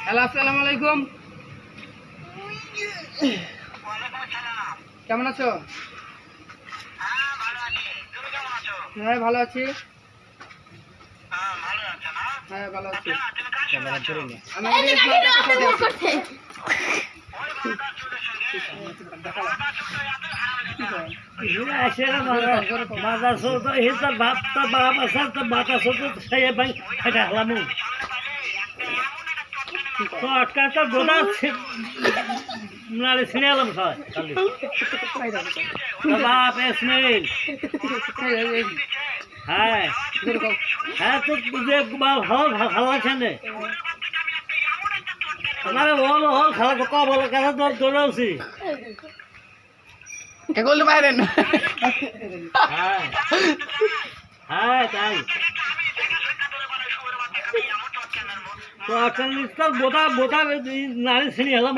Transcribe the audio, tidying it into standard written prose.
Hello, আসসালামু আলাইকুম। কেমন আছো? হ্যাঁ, ভালো আছি। হ্যাঁ, ভালো আছি। হ্যাঁ হ্যাঁ তো ভালো আছে না আমারে ওল হল খাওয়া তো কব কথা তো দৌড়াউছি কেগল বাইরেন। হ্যাঁ হ্যাঁ তাই তো আকাল নিস্তার বোতা বোতা নারী শ্রেণী হলাম